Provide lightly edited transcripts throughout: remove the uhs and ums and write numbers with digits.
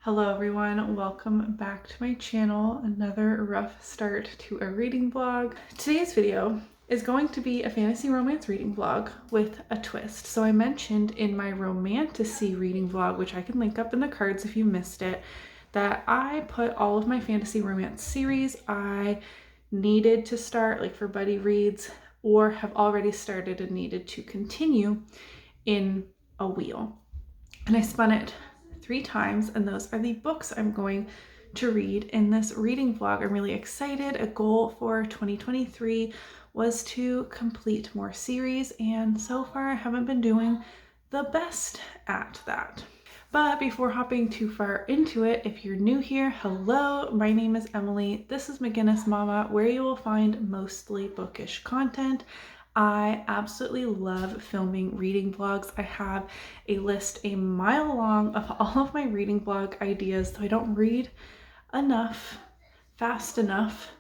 Hello everyone, welcome back to my channel. Another rough start to a reading vlog. Today's video is going to be a fantasy romance reading vlog with a twist. So I mentioned in my romantasy reading vlog, which I can link up in the cards if you missed it, that I put all of my fantasy romance series I needed to start, like for buddy reads, or have already started and needed to continue in a wheel. And I spun it 3 times, and those are the books I'm going to read in this reading vlog. I'm really excited. A goal for 2023 was to complete more series, and so far I haven't been doing the best at that. But before hopping too far into it, if you're new here, hello, my name is Emily. This is MacInnis Mama, where you will find mostly bookish content. I absolutely love filming reading vlogs. I have a list a mile long of all of my reading vlog ideas, though I don't read enough, fast enough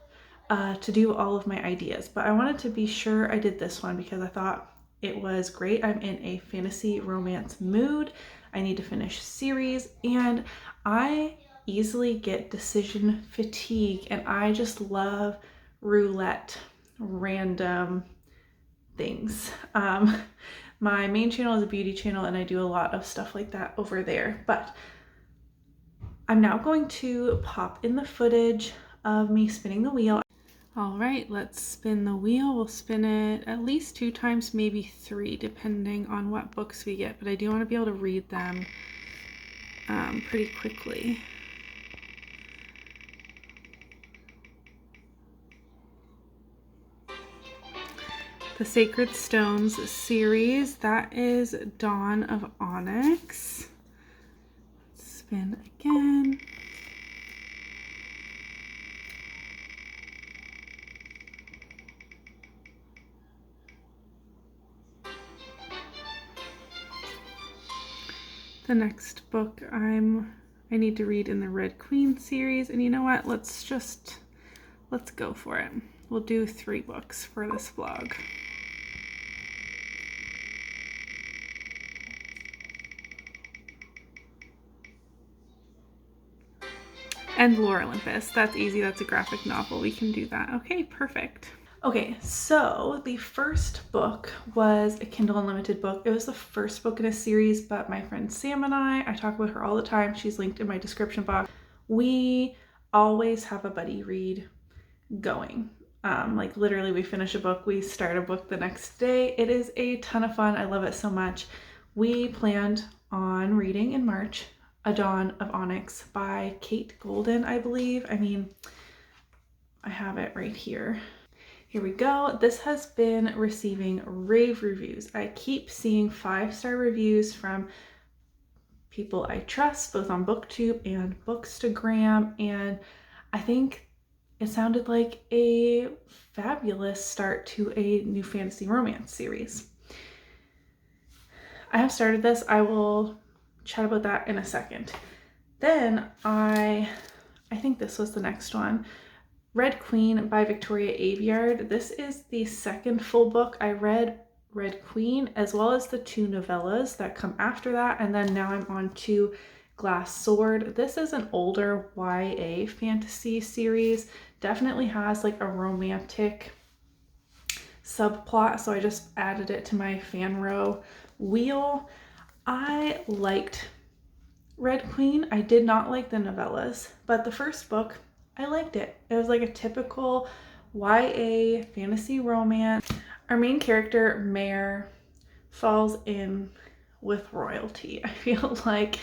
to do all of my ideas. But I wanted to be sure I did this one because I thought it was great. I'm in a fantasy romance mood. I need to finish series, and I easily get decision fatigue, and I just love roulette, random things. My main channel is a beauty channel, and I do a lot of stuff like that over there. But I'm now going to pop in the footage of me spinning the wheel. All right, let's spin the wheel. We'll spin it at least 2 times, maybe 3, depending on what books we get. But I do want to be able to read them pretty quickly. The Sacred Stones series, that is Dawn of Onyx. Spin again. The next book I need to read in the Red Queen series, and you know what? Let's go for it. We'll do 3 books for this vlog. And Lore Olympus, that's easy, that's a graphic novel, we can do that. Okay, perfect. Okay, so the first book was a Kindle Unlimited book. It was the first book in a series, but my friend Sam and I talk about her all the time. She's linked in my description box. We always have a buddy read going. Like literally we finish a book, we start a book the next day. It is a ton of fun. I love it so much. We planned on reading in March A Dawn of Onyx by Kate Golden, I believe. I mean, I have it right here. Here we go. This has been receiving rave reviews. I keep seeing 5-star reviews from people I trust, both on BookTube and Bookstagram, and I think it sounded like a fabulous start to a new fantasy romance series. I have started this. I will chat about that in a second. Then I think this was the next one. Red Queen by Victoria Aveyard. This is the second full book. I read Red Queen as well as the 2 novellas that come after that, and then now I'm on to Glass Sword. This is an older YA fantasy series. Definitely has like a romantic subplot, so I just added it to my fan row wheel. I liked Red Queen. I did not like the novellas, but the first book, I liked it. It was like a typical YA fantasy romance. Our main character, Mare, falls in with royalty. I feel like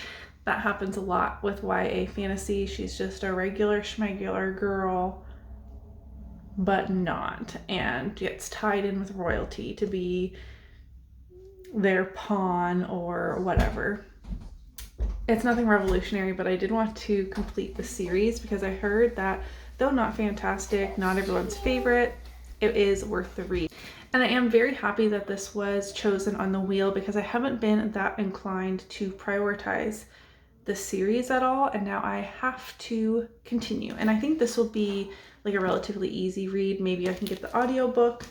that happens a lot with YA fantasy. She's just a regular schmegular girl, but not, and gets tied in with royalty to be their pawn or whatever. It's nothing revolutionary, but I did want to complete the series because I heard that though not fantastic, not everyone's favorite, it is worth the read. And I am very happy that this was chosen on the wheel because I haven't been that inclined to prioritize the series at all, and now I have to continue. And I think this will be like a relatively easy read. Maybe I can get the audiobook.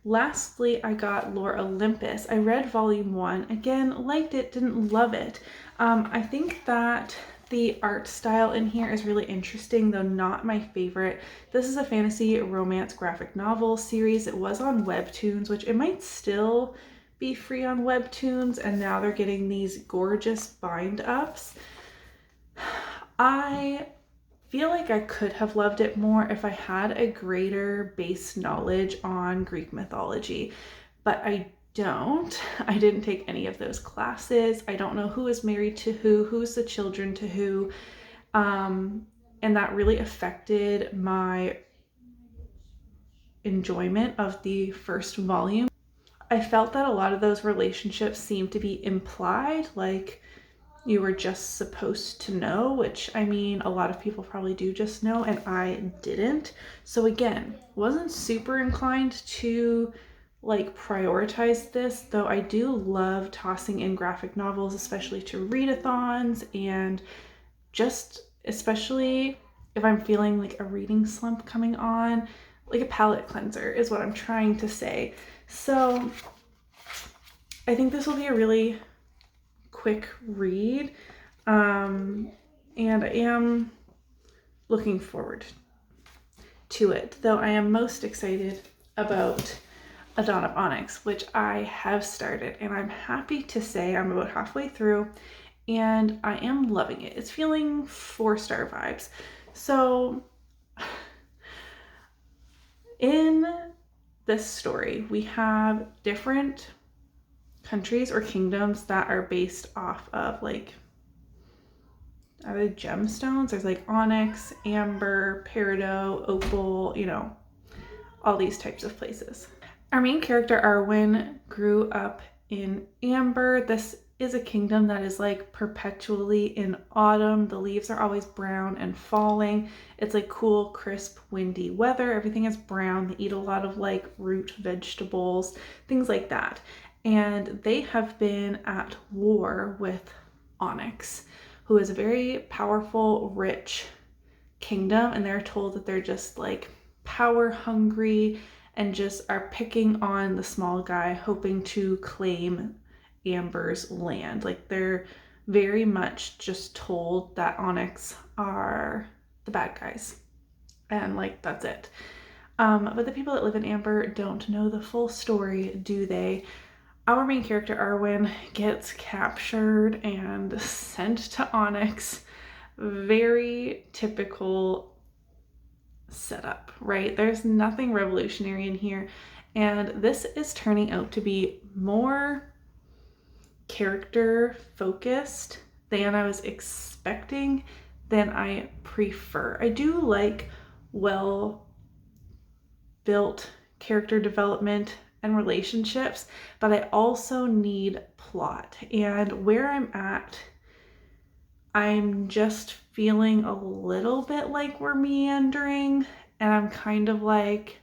Lastly, I got Lore Olympus. I read volume 1. Again, liked it, didn't love it. I think that The art style in here is really interesting, though not my favorite. This is a fantasy romance graphic novel series. It was on Webtoons, which it might still be free on Webtoons, and now they're getting these gorgeous bind ups. I feel like I could have loved it more if I had a greater base knowledge on Greek mythology, but I don't. I didn't take any of those classes. I don't know who is married to who, who's the children to who, and that really affected my enjoyment of the first volume. I felt that a lot of those relationships seemed to be implied, like you were just supposed to know, which I mean, a lot of people probably do just know, and I didn't. So again, wasn't super inclined to like prioritize this, though I do love tossing in graphic novels, especially to readathons, and just especially if I'm feeling like a reading slump coming on, like a palate cleanser is what I'm trying to say. So I think this will be a really quick read, and I am looking forward to it, though I am most excited about A Dawn of Onyx, which I have started, and I'm happy to say I'm about halfway through and I am loving it. It's feeling 4-star vibes. So in this story, we have different countries or kingdoms that are based off of like, are they gemstones? There's like onyx, amber, peridot, opal, you know, all these types of places. Our main character, Arwen, grew up in Amber. This is a kingdom that is like perpetually in autumn. The leaves are always brown and falling. It's like cool, crisp, windy weather. Everything is brown. They eat a lot of like root vegetables, things like that. And they have been at war with Onyx, who is a very powerful, rich kingdom. And they're told that they're just like power hungry and just are picking on the small guy, hoping to claim Amber's land. Like they're very much just told that Onyx are the bad guys, and like that's it. But the people that live in Amber don't know the full story, do they? Our main character, Arwen, gets captured and sent to Onyx. Very typical setup, right? There's nothing revolutionary in here, and this is turning out to be more character focused than I was expecting, than I prefer. I do like well built character development and relationships, but I also need plot. And where I'm at, I'm just feeling a little bit like we're meandering, and I'm kind of like,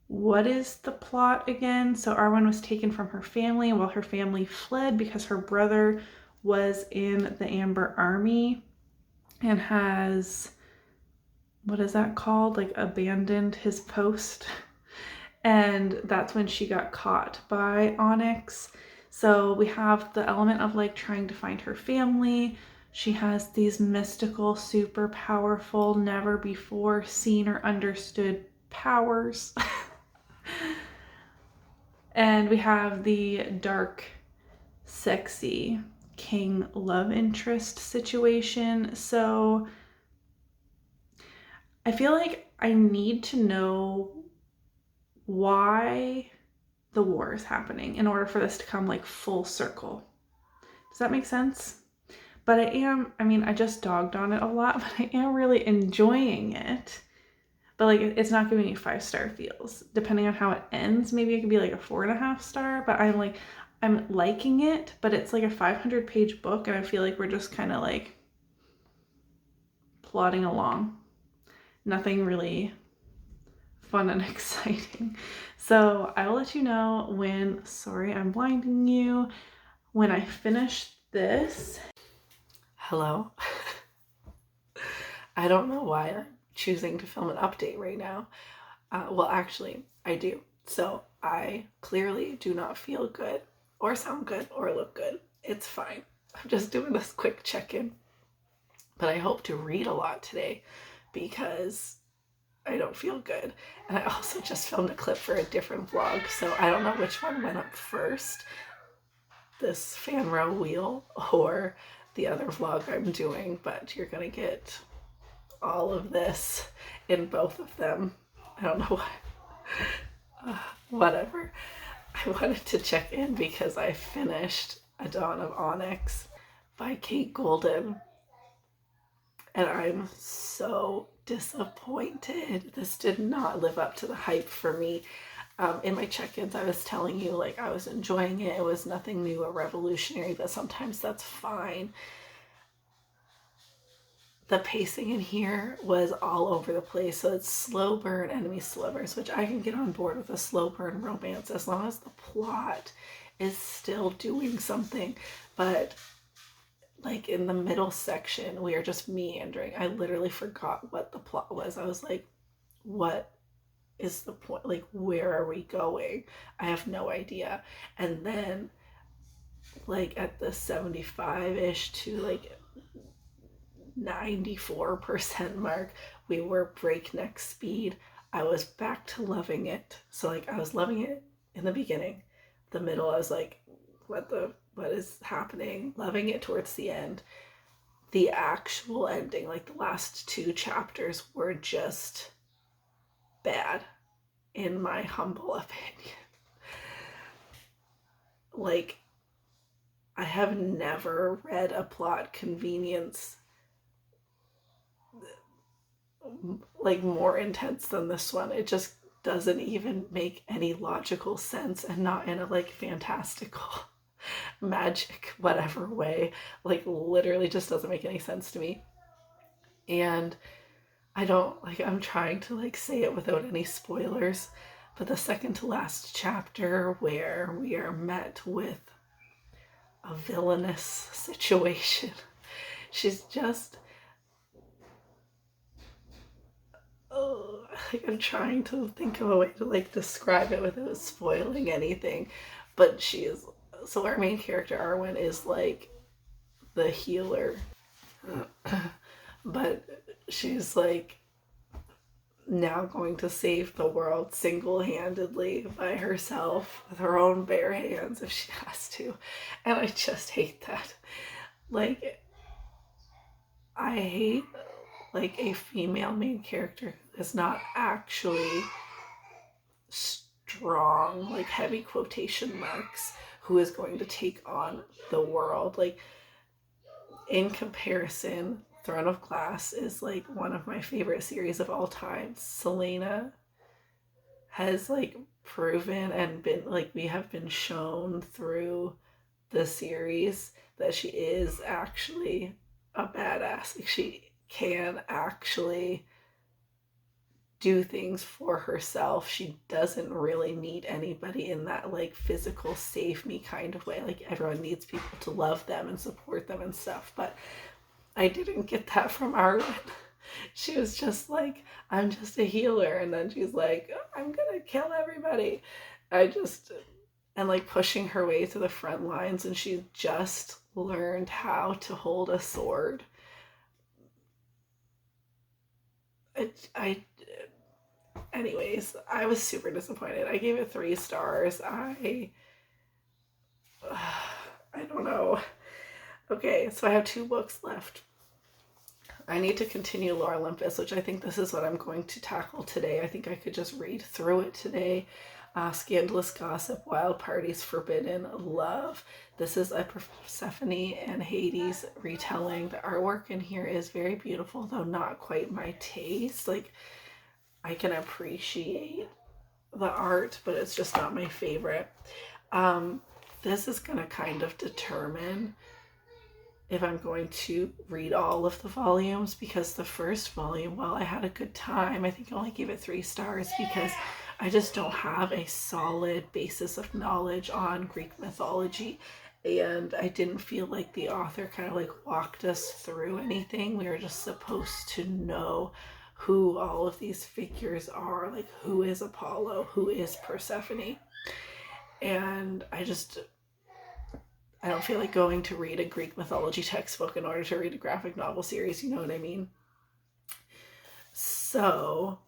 what is the plot again? So Arwen was taken from her family while her family fled because her brother was in the Amber Army and has, what is that called? Like abandoned his post. And that's when she got caught by Onyx. So we have the element of like trying to find her family. She has these mystical, super powerful, never before seen or understood powers. And we have the dark, sexy king love interest situation. So I feel like I need to know why the war is happening in order for this to come like full circle. Does that make sense? But I mean, I just dogged on it a lot, but I am really enjoying it. But like, it's not giving me 5-star feels. Depending on how it ends, maybe it could be like a 4.5-star, but I'm liking it, but it's like a 500-page book, and I feel like we're just kind of like plodding along. Nothing really fun and exciting. So I will let you know when, sorry, I'm blinding you, when I finish this. Hello. I don't know why I'm choosing to film an update right now. Well, actually, I do. So I clearly do not feel good or sound good or look good. It's fine. I'm just doing this quick check-in. But I hope to read a lot today because I don't feel good. And I also just filmed a clip for a different vlog, so I don't know which one went up first, this fan row wheel or the other vlog I'm doing, but you're gonna get all of this in both of them. I don't know why. Whatever. I wanted to check in because I finished A Dawn of Onyx by Kate Golden, and I'm so disappointed. This did not live up to the hype for me. In my check-ins, I was telling you, like, I was enjoying it. It was nothing new or revolutionary, but sometimes that's fine. The pacing in here was all over the place. So it's slow burn enemies to lovers, which I can get on board with a slow burn romance as long as the plot is still doing something. But like in the middle section, we are just meandering. I literally forgot what the plot was. I was like, what is the point? Like, where are we going? I have no idea. And then like at the 75-ish to like 94% mark, we were breakneck speed. I was back to loving it. So like I was loving it in the beginning. The middle, I was like, what is happening? Loving it towards the end. The actual ending, like the last 2 chapters, were just bad, in my humble opinion. Like, I have never read a plot convenience like more intense than this one. It just doesn't even make any logical sense, and not in a like fantastical magic whatever way. Like literally just doesn't make any sense to me. And I don't like, I'm trying to like say it without any spoilers, but the second to last chapter where we are met with a villainous situation, she's just, oh, like I'm trying to think of a way to like describe it without spoiling anything, but she is, so our main character Arwen is like the healer, but she's like now going to save the world single-handedly by herself with her own bare hands if she has to. And I just hate that. Like, I hate like a female main character who is not actually strong, like heavy quotation marks, who is going to take on the world. Like, in comparison, Throne of Glass is like one of my favorite series of all time. Selena has like proven and been like, we have been shown through the series that she is actually a badass. Like, she can actually do things for herself. She doesn't really need anybody in that like physical save me kind of way. Like, everyone needs people to love them and support them and stuff, but I didn't get that from Arwen. She was just like, I'm just a healer, and then she's like, oh, I'm gonna kill everybody. And like pushing her way to the front lines, and she just learned how to hold a sword. Anyways, I was super disappointed. I gave it 3 stars. I don't know. Okay, so I have 2 books left. I need to continue Lore Olympus, which I think this is what I'm going to tackle today. I think I could just read through it today. Scandalous Gossip, Wild Parties, Forbidden Love. This is a Persephone and Hades retelling. The artwork in here is very beautiful, though not quite my taste. Like, I can appreciate the art, but it's just not my favorite. This is going to kind of determine if I'm going to read all of the volumes, because the first volume, while I had a good time, I think I only gave it 3 stars because I just don't have a solid basis of knowledge on Greek mythology, and I didn't feel like the author kind of like walked us through anything. We were just supposed to know who all of these figures are, like who is Apollo, who is Persephone. And I don't feel like going to read a Greek mythology textbook in order to read a graphic novel series, you know what I mean? So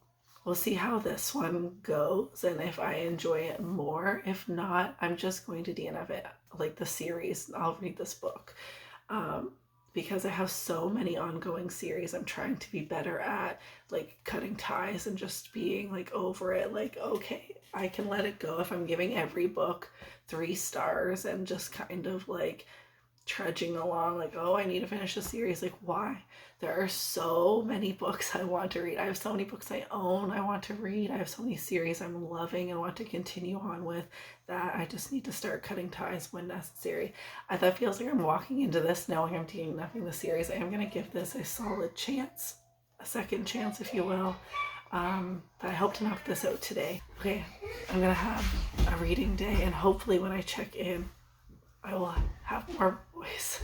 we'll see how this one goes and if I enjoy it more. If not, I'm just going to DNF it, like the series. I'll read this book because I have so many ongoing series. I'm trying to be better at like cutting ties and just being like over it. Like, okay, I can let it go if I'm giving every book 3 stars and just kind of like trudging along like, oh, I need to finish the series. Like, why? There are so many books I want to read. I have so many books I own I want to read. I have so many series I'm loving and want to continue on with that I just need to start cutting ties when necessary. That feels like I'm walking into this knowing I'm DNFing the series. I am going to give this a solid chance, a second chance, if you will. But I hope to knock this out today. Okay, I'm going to have a reading day, and hopefully when I check in, I will have more voice.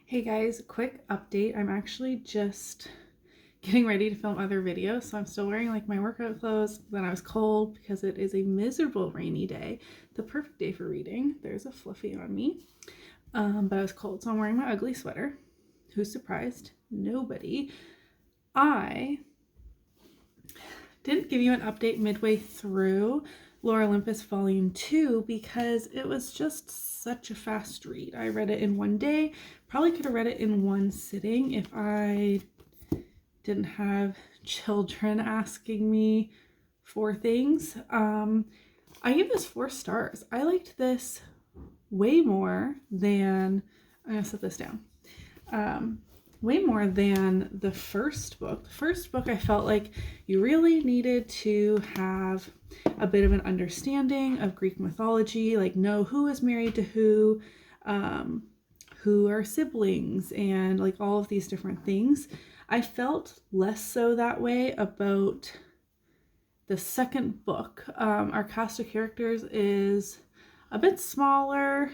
Hey guys, quick update. I'm actually just getting ready to film other videos, so I'm still wearing like my workout clothes. Then I was cold because it is a miserable rainy day, the perfect day for reading. There's a fluffy on me, but I was cold, so I'm wearing my ugly sweater. Who's surprised? Nobody. I didn't give you an update midway through Olympus Volume 2 because it was just such a fast read. I read it in one day. Probably could have read it in one sitting if I didn't have children asking me for things. I give this 4 stars. I liked this way more than, I'm gonna set this down, way more than the first book. The first book, I felt like you really needed to have a bit of an understanding of Greek mythology, like know who is married to who are siblings, and like all of these different things. I felt less so that way about the second book. Our cast of characters is a bit smaller.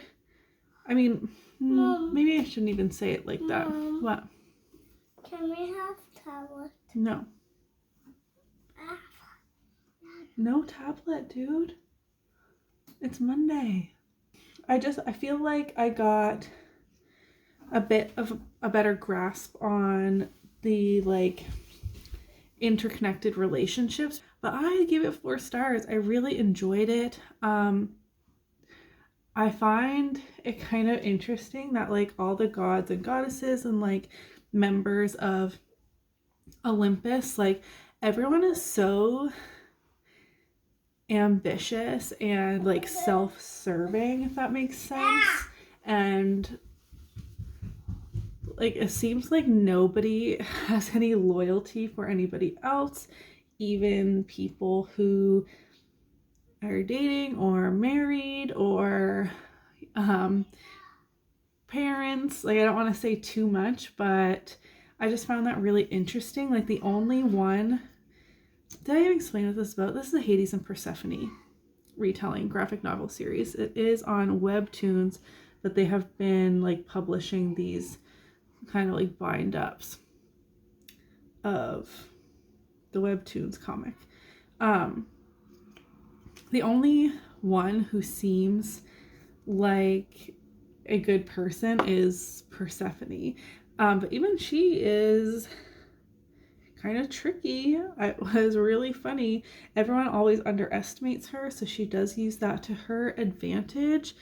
I mean, maybe I shouldn't even say it like that. What? Can we have tablet? No. No tablet, dude. It's Monday. I feel like I got a bit of a better grasp on the like interconnected relationships, but I give it 4 stars. I really enjoyed it. I find it kind of interesting that like all the gods and goddesses and like members of Olympus, like everyone is so ambitious and like self-serving, if that makes sense. And like it seems like nobody has any loyalty for anybody else, even people who are dating or married or parents. Like I don't want to say too much, but I just found that really interesting. Like the only one, did I even explain what this is about? This is the Hades and Persephone retelling graphic novel series. It is on Webtoons, but they have been like publishing these kind of like bind ups of the Webtoons comic. The only one who seems like a good person is Persephone, but even she is kind of tricky. It was really funny. Everyone always underestimates her, so she does use that to her advantage,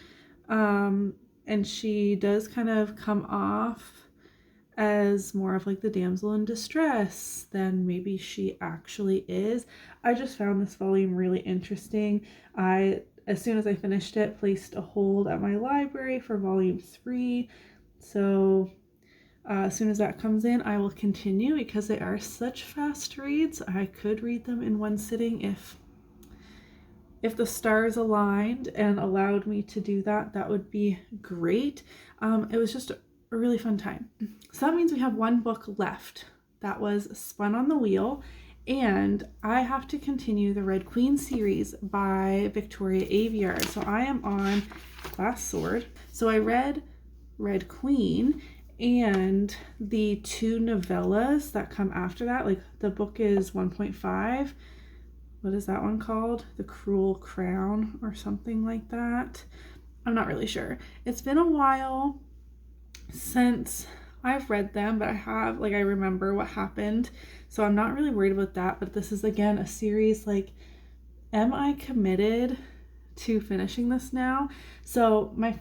and she does kind of come off as more of like the damsel in distress than maybe she actually is. I just found this volume really interesting. As soon as I finished it, placed a hold at my library for volume 3. So as soon as that comes in, I will continue because they are such fast reads. I could read them in one sitting if the stars aligned and allowed me to do that. That would be great. It was just a really fun time. So that means we have one book left. That was Spun on the Wheel. And I have to continue the Red Queen series by Victoria Aveyard. So I am on Glass Sword. So I read Red Queen and the 2 novellas that come after that. Like the book is 1.5. What is that one called? The Cruel Crown or something like that. I'm not really sure. It's been a while since I've read them, but I remember what happened. So I'm not really worried about that, but this is again a series like, am I committed to finishing this now? So my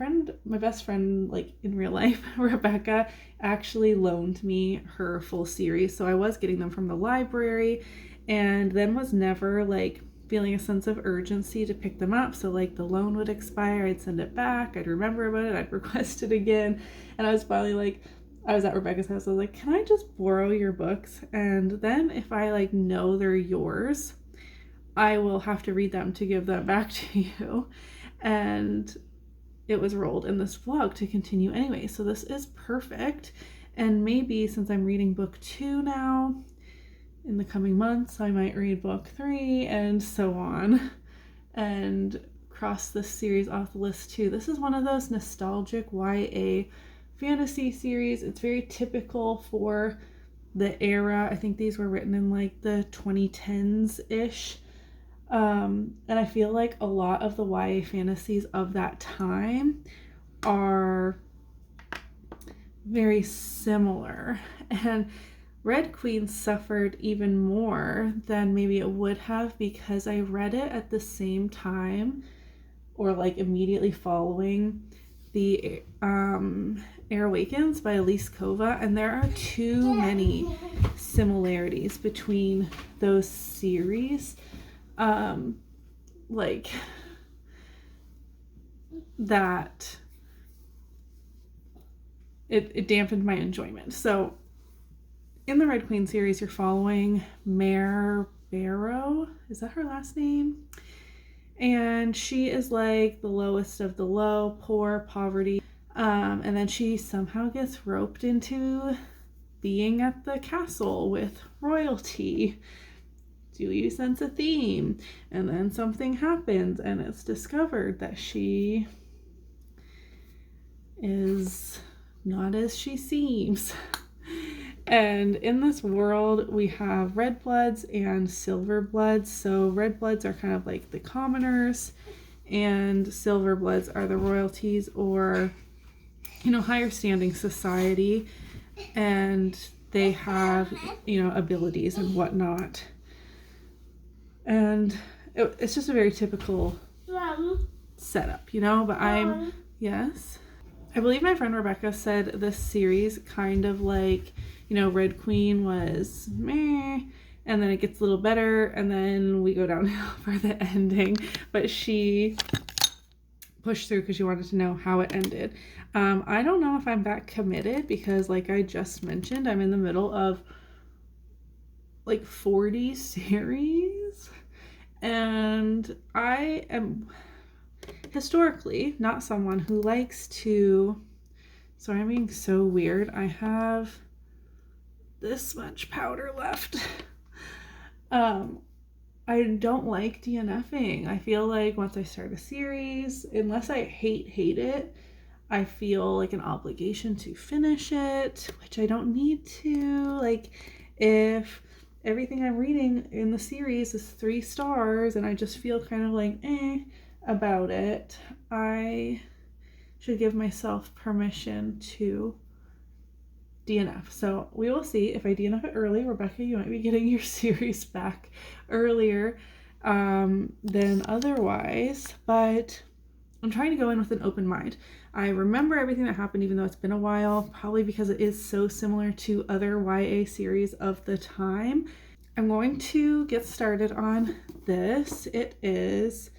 best friend, like in real life, Rebecca, actually loaned me her full series. So I was getting them from the library and then was never like feeling a sense of urgency to pick them up. So like the loan would expire, I'd send it back, I'd remember about it, I'd request it again. And I was finally like, I was at Rebecca's house, I was like, can I just borrow your books? And then if I like know they're yours, I will have to read them to give them back to you. And it was rolled in this vlog to continue anyway. So this is perfect. And maybe since I'm reading book 2 now, in the coming months, I might read book 3 and so on. And cross this series off the list too. This is one of those nostalgic YA fantasy series. It's very typical for the era. I think these were written in like the 2010s-ish. And I feel like a lot of the YA fantasies of that time are very similar. And Red Queen suffered even more than maybe it would have because I read it at the same time or like immediately following the Air Awakens by Elise Kova, and there are too many similarities between those series. Like that it dampened my enjoyment. So in the Red Queen series, you're following Mare Barrow. Is that her last name? And she is like the lowest of the low, poor, poverty. And then she somehow gets roped into being at the castle with royalty. Do you sense a theme? And then something happens and it's discovered that she is not as she seems. And in this world, we have red bloods and silver bloods. So red bloods are kind of like the commoners, and silver bloods are the royalties or, you know, higher standing society. And they have, you know, abilities and whatnot. And it's just a very typical setup, you know, but yes. I believe my friend Rebecca said this series kind of like, you know, Red Queen was meh, and then it gets a little better, and then we go downhill for the ending. But she pushed through because she wanted to know how it ended. I don't know if I'm that committed because, like I just mentioned, I'm in the middle of like 40 series, and I am historically not someone who likes to, sorry, I'm being so weird. I have this much powder left. I don't like DNFing. I feel like once I start a series, unless I hate it, I feel like an obligation to finish it, which I don't need to. Like, if everything I'm reading in the series is 3 stars and I just feel kind of like about it, I should give myself permission to DNF. So we will see. If I DNF it early, Rebecca, you might be getting your series back earlier than otherwise, but I'm trying to go in with an open mind. I remember everything that happened, even though it's been a while, probably because it is so similar to other YA series of the time. I'm going to get started on this. It is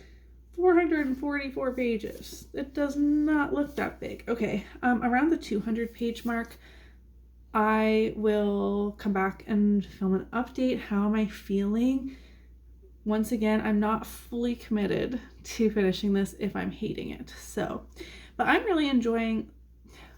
444 pages. It does not look that big. Okay, around the 200 page mark, I will come back and film an update. How am I feeling? Once again, I'm not fully committed to finishing this if I'm hating it. So, but I'm really enjoying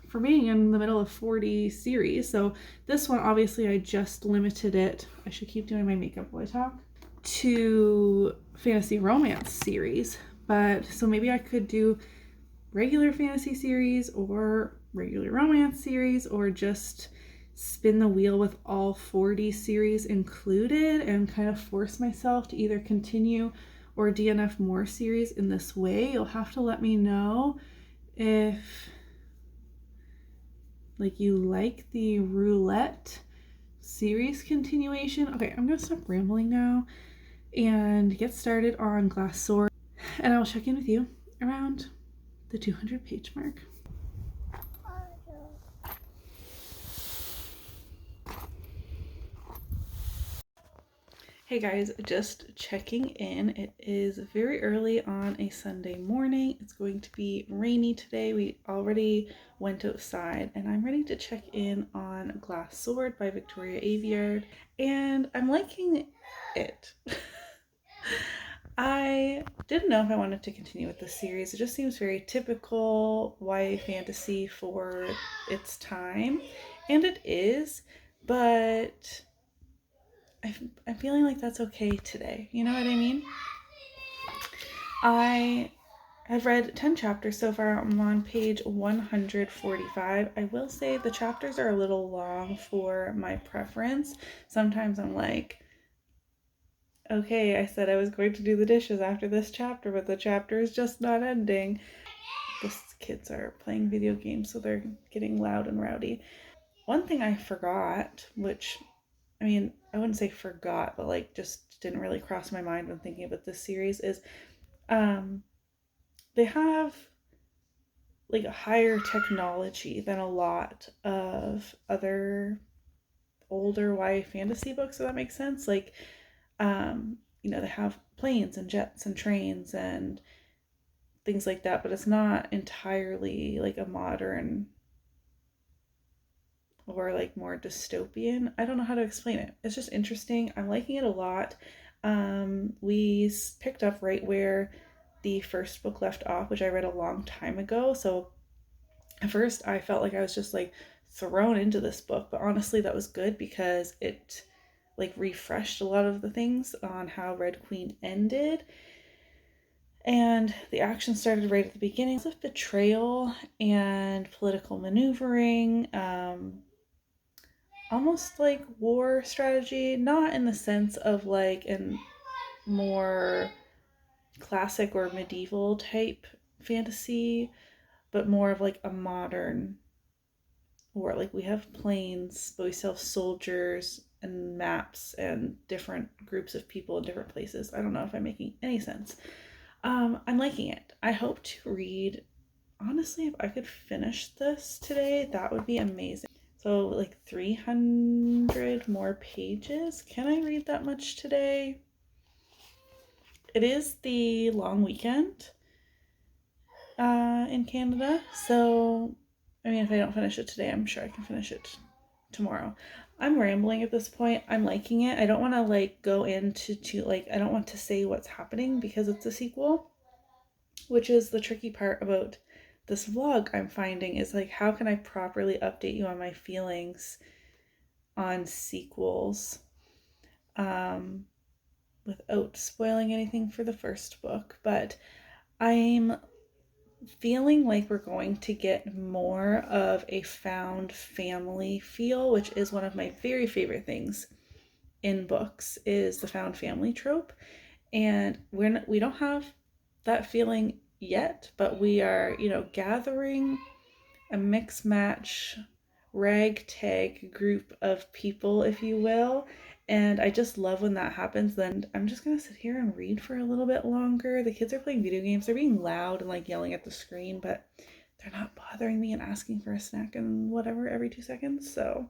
for being in the middle of 40 series. So this one, obviously I just limited it. I should keep doing my makeup while I talk. To fantasy romance series. But so maybe I could do regular fantasy series or regular romance series, or just spin the wheel with all 40 series included and kind of force myself to either continue or DNF more series in this way. You'll have to let me know if like you like the roulette series continuation. Okay, I'm gonna stop rambling now and get started on Glass Sword, and I'll check in with you around the 200 page mark. Hey guys, just checking in. It is very early on a Sunday morning. It's going to be rainy today. We already went outside, and I'm ready to check in on Glass Sword by Victoria Aveyard, and I'm liking it. I didn't know if I wanted to continue with this series. It just seems very typical YA fantasy for its time, and it is, but I'm feeling like that's okay today. You know what I mean? I have read 10 chapters so far. I'm on page 145. I will say the chapters are a little long for my preference. Sometimes I'm like, okay, I said I was going to do the dishes after this chapter, but the chapter is just not ending. The kids are playing video games, so they're getting loud and rowdy. One thing I forgot, which, I mean, I wouldn't say forgot, but like just didn't really cross my mind when thinking about this series, is they have like a higher technology than a lot of other older YA fantasy books, if that makes sense. Like, you know, they have planes and jets and trains and things like that, but it's not entirely like a modern or like more dystopian. I don't know how to explain it. It's just interesting. I'm liking it a lot. We picked up right where the first book left off, which I read a long time ago. So at first I felt like I was just like thrown into this book, but honestly that was good because it like refreshed a lot of the things on how Red Queen ended. And the action started right at the beginning of betrayal and political maneuvering, almost like war strategy, not in the sense of like an more classic or medieval type fantasy, but more of like a modern war. Like we have planes, but we still have soldiers and maps and different groups of people in different places. I don't know if I'm making any sense. I'm liking it. I hope to read, honestly, if I could finish this today, that would be amazing. So like 300 more pages. Can I read that much today? It is the long weekend in Canada, so I mean, if I don't finish it today, I'm sure I can finish it tomorrow. I'm rambling at this point. I'm liking it. I don't want to like go into like, I don't want to say what's happening because it's a sequel, which is the tricky part about this vlog. I'm finding is like, how can I properly update you on my feelings on sequels without spoiling anything for the first book. But I'm feeling like we're going to get more of a found family feel, which is one of my very favorite things in books, is the found family trope. And we don't have that feeling yet, but we are, you know, gathering a mix match ragtag group of people, if you will. And I just love when that happens. Then I'm just gonna sit here and read for a little bit longer. The kids are playing video games. They're being loud and like yelling at the screen, but they're not bothering me and asking for a snack and whatever every 2 seconds. So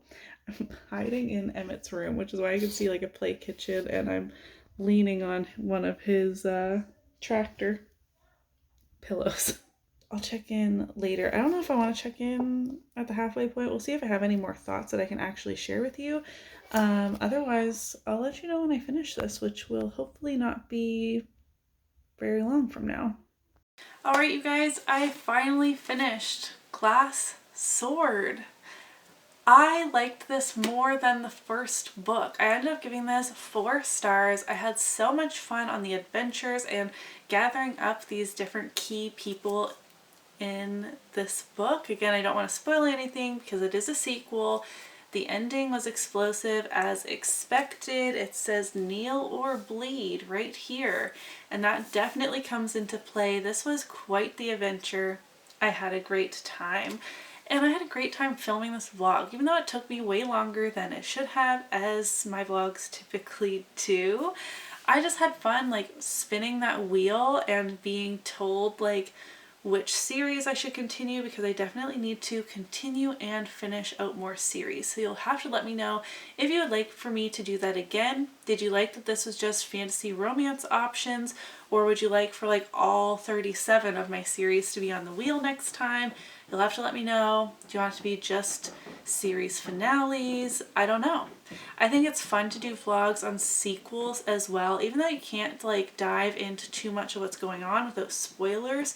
I'm hiding in Emmett's room, which is why I can see like a play kitchen, and I'm leaning on one of his tractor pillows. I'll check in later. I don't know if I want to check in at the halfway point. We'll see if I have any more thoughts that I can actually share with you. Otherwise, I'll let you know when I finish this, which will hopefully not be very long from now. All right, you guys, I finally finished Glass sword. I liked this more than the first book. I ended up giving this 4 stars. I had so much fun on the adventures and gathering up these different key people in this book. Again, I don't want to spoil anything because it is a sequel. The ending was explosive as expected. It says kneel or bleed right here, and that definitely comes into play. This was quite the adventure. I had a great time. And I had a great time filming this vlog, even though it took me way longer than it should have, as my vlogs typically do. I just had fun like spinning that wheel and being told like which series I should continue, because I definitely need to continue and finish out more series. So you'll have to let me know if you would like for me to do that again. Did you like that this was just fantasy romance options, or would you like for like all 37 of my series to be on the wheel next time? You'll have to let me know. Do you want it to be just series finales? I don't know. I think it's fun to do vlogs on sequels as well, even though you can't like dive into too much of what's going on without spoilers.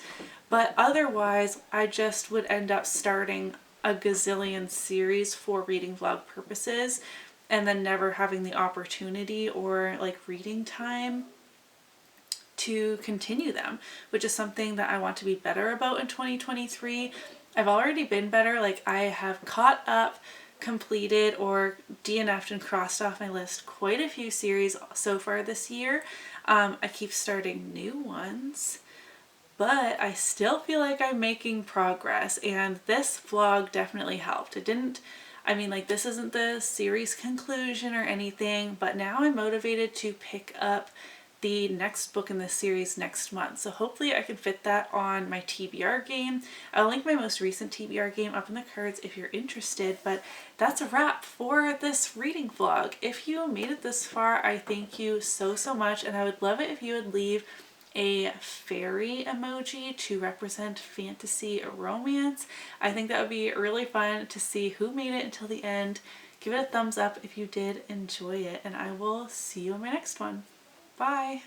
But otherwise, I just would end up starting a gazillion series for reading vlog purposes and then never having the opportunity or like reading time to continue them, which is something that I want to be better about in 2023. I've already been better. Like I have caught up, completed, or DNF'd and crossed off my list quite a few series so far this year. I keep starting new ones, but I still feel like I'm making progress, and this vlog definitely helped. This isn't the series conclusion or anything, but now I'm motivated to pick up the next book in this series next month. So hopefully I can fit that on my TBR game. I'll link my most recent TBR game up in the cards if you're interested, but that's a wrap for this reading vlog. If you made it this far, I thank you so much, and I would love it if you would leave a fairy emoji to represent fantasy romance. I think that would be really fun to see who made it until the end. Give it a thumbs up if you did enjoy it, and I will see you in my next one. Bye!